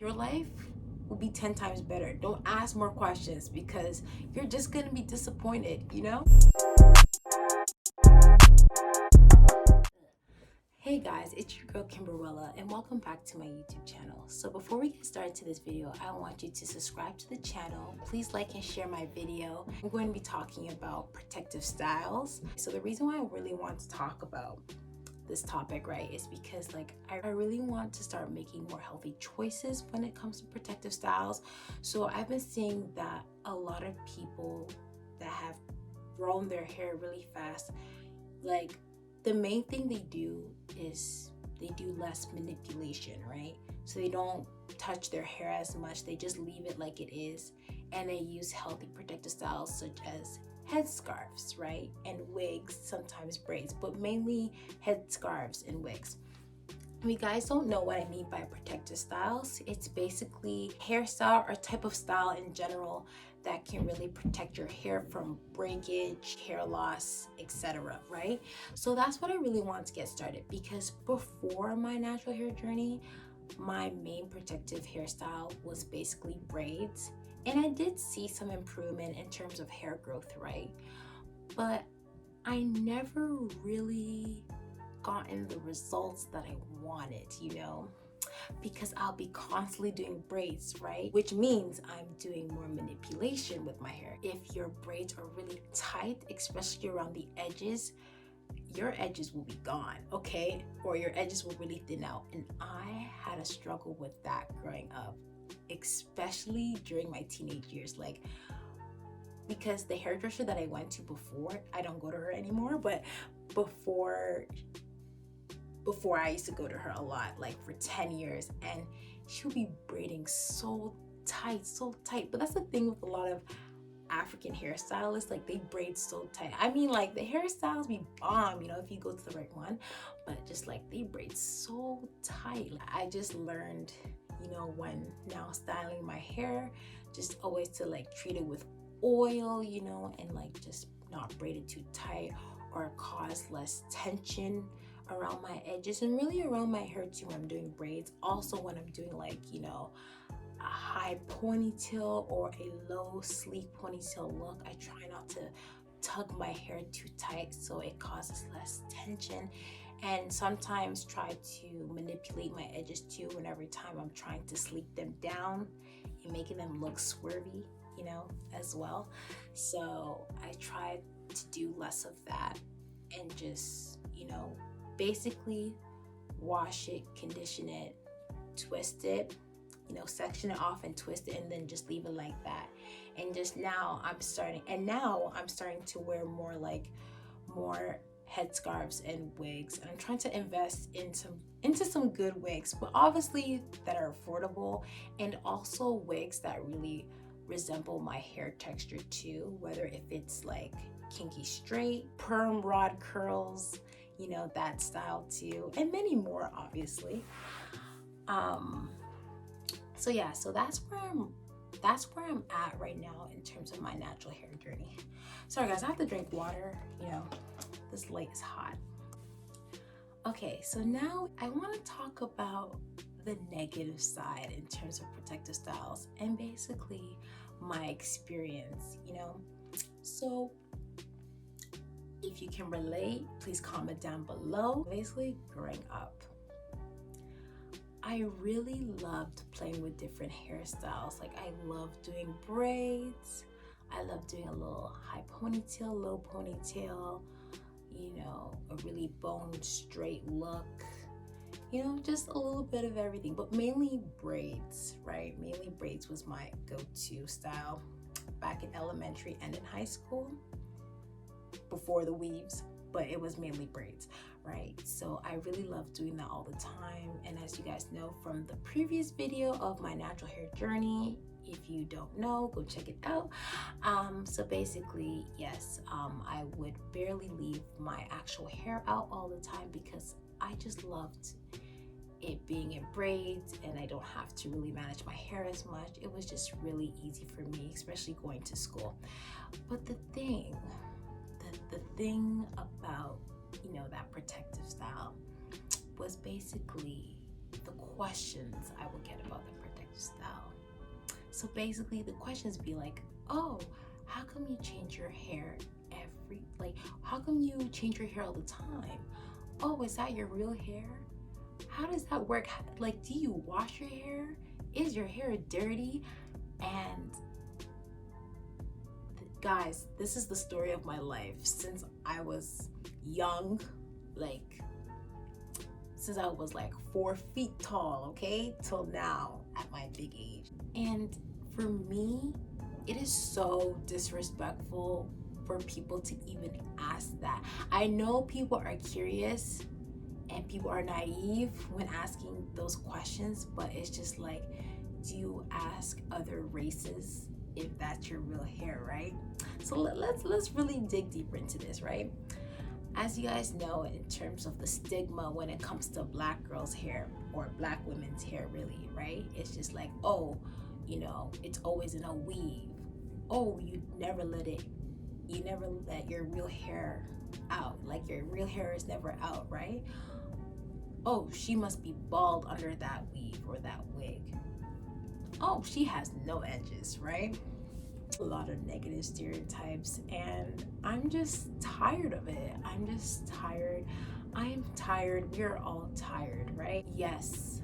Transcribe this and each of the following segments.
your life will be 10 times better. Don't ask more questions because you're just gonna be disappointed, you know? Hey guys, it's your girl Kimberwella and welcome back to my YouTube channel. So before we get started to this video, I want you to subscribe to the channel. Please like and share my video. I'm going to be talking about protective styles. So the reason why I really want to talk about this topic, right, is because I really want to start making more healthy choices when it comes to protective styles. So I've been seeing that a lot of people that have grown their hair really fast, like the main thing they do is they do less manipulation, right? So they don't touch their hair as much, they just leave it like it is, and they use healthy protective styles such as headscarves, right? And wigs, sometimes braids, but mainly headscarves and wigs. If you guys don't know what I mean by protective styles, it's basically hairstyle or type of style in general that can really protect your hair from breakage, hair loss, etc., right? So that's what I really want to get started, because before my natural hair journey, my main protective hairstyle was basically braids, and I did see some improvement in terms of hair growth, right? But I never really gotten the results that I wanted, because I'll be constantly doing braids, right? Which means I'm doing more manipulation with my hair. If your braids are really tight, especially around the edges, your edges will be gone, okay? Or your edges will really thin out. And I had a struggle with that growing up, especially during my teenage years. Because the hairdresser that I went to before, I don't go to her anymore, but before I used to go to her a lot, like for 10 years, and she would be braiding so tight. But that's the thing with a lot of African hairstylists, like they braid so tight. I mean, like the hairstyles be bomb, if you go to the right one, but just like they braid so tight. I just learned, when now styling my hair, just always to like treat it with oil, and like just not braid it too tight or cause less tension around my edges and really around my hair too when I'm doing braids. Also when I'm doing a high ponytail or a low sleek ponytail look, I try not to tug my hair too tight so it causes less tension, and sometimes try to manipulate my edges too whenever time I'm trying to sleek them down and making them look swervy, as well. So I try to do less of that and just, basically wash it, condition it, twist it, section it off and twist it, and then just leave it like that. And now I'm starting to wear more headscarves and wigs, and I'm trying to invest into some good wigs, but obviously that are affordable, and also wigs that really resemble my hair texture too, whether if it's like kinky straight, perm rod curls, that style too, and many more obviously. So yeah, so that's where I'm at right now in terms of my natural hair journey. Sorry guys, I have to drink water, this light is hot. Okay, so now I want to talk about the negative side in terms of protective styles and basically my experience, So if you can relate, please comment down below. Basically, growing up, I really loved playing with different hairstyles. Like I loved doing braids, I loved doing a little high ponytail, low ponytail, a really bone straight look, just a little bit of everything, but mainly braids, right? Mainly braids was my go-to style back in elementary and in high school, before the weaves, but it was mainly braids, right? So I really love doing that all the time. And as you guys know from the previous video of my natural hair journey, if you don't know, go check it out. So basically, yes, I would barely leave my actual hair out all the time because I just loved it being in braids and I don't have to really manage my hair as much. It was just really easy for me, especially going to school. But the thing about that protective style was basically the questions I would get about the protective So basically the questions be like, oh, how come you change your hair how come you change your hair all the time? Oh, is that your real hair? How does that work? Like, do you wash your hair? Is your hair dirty? And guys, this is the story of my life since I was young, like since I was like 4 feet tall, okay, till now at my big age. And for me, it is so disrespectful for people to even ask that. I know people are curious and people are naive when asking those questions, but it's just like, do you ask other races if that's your real hair, right? So let's really dig deeper into this, right? As you guys know, in terms of the stigma when it comes to Black girls' hair or Black women's hair, really, right? It's just like, oh, you know, it's always in a weave. Oh, you never let your real hair out. Like, your real hair is never out, right? Oh, she must be bald under that weave or that wig. Oh, she has no edges, right? A lot of negative stereotypes, and I'm just tired of it. I'm just tired. I am tired. We are all tired, right? Yes,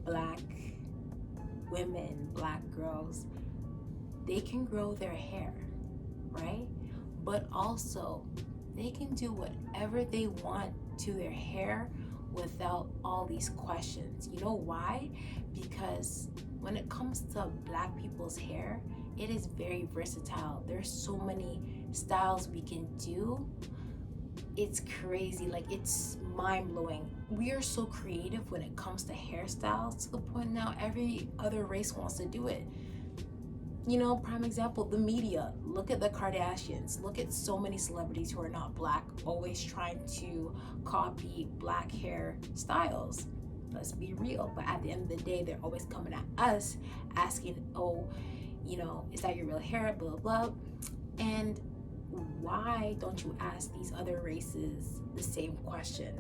Black women, Black girls, they can grow their hair, right? But also, they can do whatever they want to their hair without all these questions. You know why? Because when it comes to Black people's hair, it is very versatile. There's so many styles we can do. It's crazy, like it's mind-blowing. We are so creative when it comes to hairstyles to the point now every other race wants to do it. You know, prime example, the media. Look at the Kardashians. Look at so many celebrities who are not Black, always trying to copy Black hair styles. Let's be real. But at the end of the day, they're always coming at us asking, oh, you know, is that your real hair? Blah, blah, blah. And why don't you ask these other races the same question?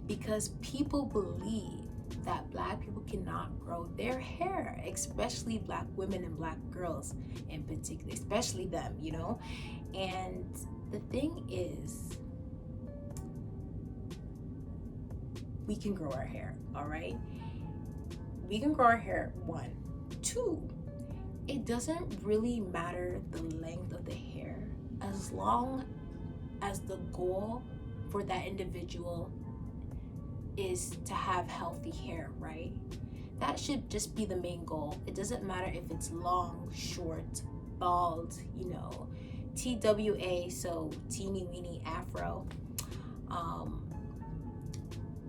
Because people believe that Black people cannot grow their hair, especially Black women and Black girls in particular, especially them, you know? And the thing is, we can grow our hair, all right? We can grow our hair, 1. 2, it doesn't really matter the length of the hair as long as the goal for that individual is to have healthy hair, right? That should just be the main goal. It doesn't matter if it's long, short, bald, you know, TWA, so teeny weeny afro.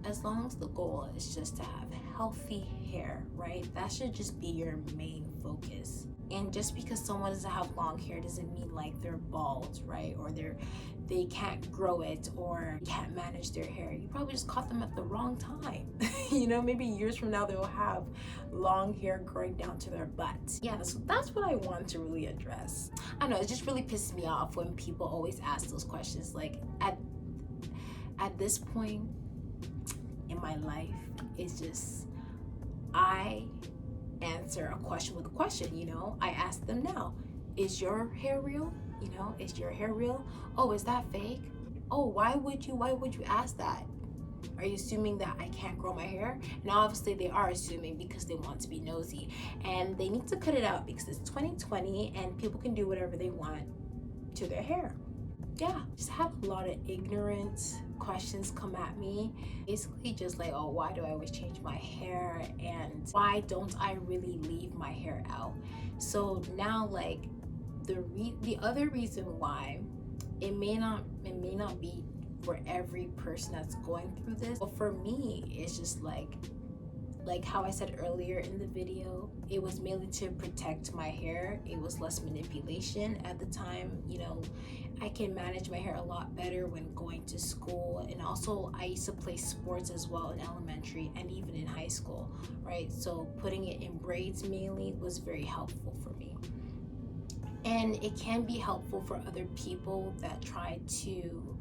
As long as the goal is just to have healthy hair, right? That should just be your main focus. And just because someone doesn't have long hair doesn't mean like they're bald, right? Or they can't grow it or can't manage their hair. You probably just caught them at the wrong time. You know, maybe years from now they'll have long hair growing down to their butt. Yeah, so that's what I want to really address. I know, it just really pisses me off when people always ask those questions. Like at this point in my life, it's just, I answer a question with a question, you know? I ask them now, is your hair real? You know, is your hair real? Oh, is that fake? Oh, why would you ask that? Are you assuming that I can't grow my hair? And obviously they are assuming because they want to be nosy, and they need to cut it out because it's 2020 and people can do whatever they want to their hair. Yeah, just have a lot of ignorant questions come at me, basically just like, oh, why do I always change my hair, and why don't I really leave my hair out? So now, like, the other reason why it may not be for every person that's going through this, but for me, it's just like how I said earlier in the video, it was mainly to protect my hair. It was less manipulation at the time. You know, I can manage my hair a lot better when going to school, and also I used to play sports as well in elementary and even in high school, right? So putting it in braids mainly was very helpful for me. And it can be helpful for other people that try to,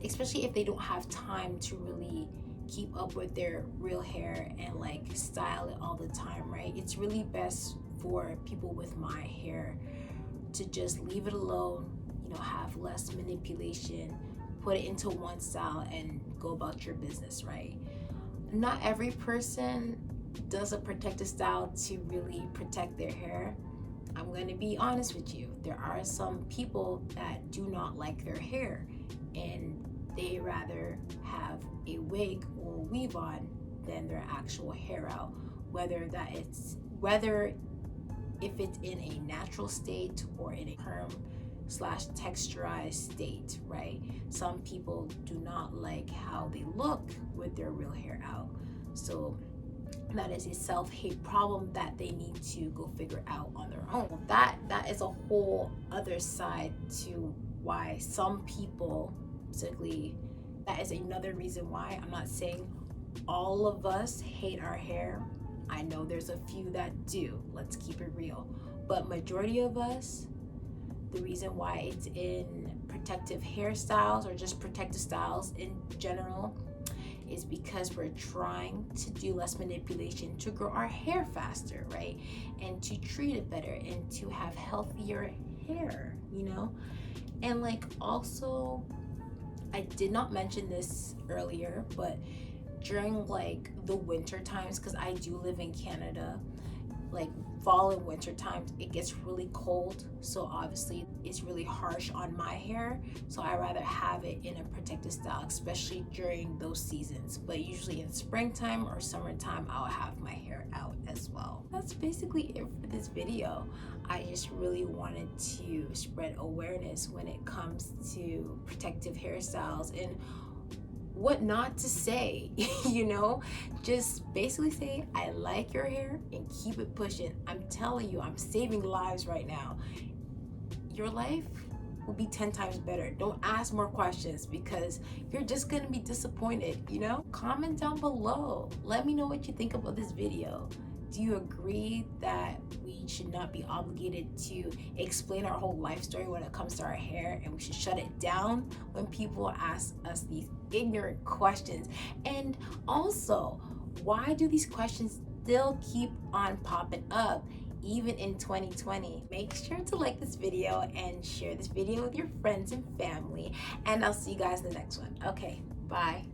especially if they don't have time to really keep up with their real hair and like style it all the time, right? It's really best for people with my hair to just leave it alone, have less manipulation, put it into one style and go about your business, right? Not every person does a protective style to really protect their hair. I'm going to be honest with you. There are some people that do not like their hair and they rather have a wig or weave on than their actual hair out, whether if it's in a natural state or in a perm slash texturized state, right? Some people do not like how they look with their real hair out. So that is a self-hate problem that they need to go figure out on their own. That is a whole other side to why some people, particularly, that is another reason why. I'm not saying all of us hate our hair. I know there's a few that do, let's keep it real. But majority of us, the reason why it's in protective hairstyles or just protective styles in general is because we're trying to do less manipulation to grow our hair faster, right? And to treat it better and to have healthier hair, And like also, I did not mention this earlier, but during like the winter times, because I do live in Canada, like fall and winter times, it gets really cold, so obviously it's really harsh on my hair, so I rather have it in a protective style, especially during those seasons. But usually in springtime or summertime, I'll have my hair out as well. That's basically it for this video. I just really wanted to spread awareness when it comes to protective hairstyles and what not to say, just basically say, I like your hair and keep it pushing. I'm telling you, I'm saving lives right now. Your life will be 10 times better. Don't ask more questions because you're just gonna be disappointed, Comment down below. Let me know what you think about this video. Do you agree that we should not be obligated to explain our whole life story when it comes to our hair, and we should shut it down when people ask us these ignorant questions? And also, why do these questions still keep on popping up even in 2020? Make sure to like this video and share this video with your friends and family, and I'll see you guys in the next one. Okay, bye.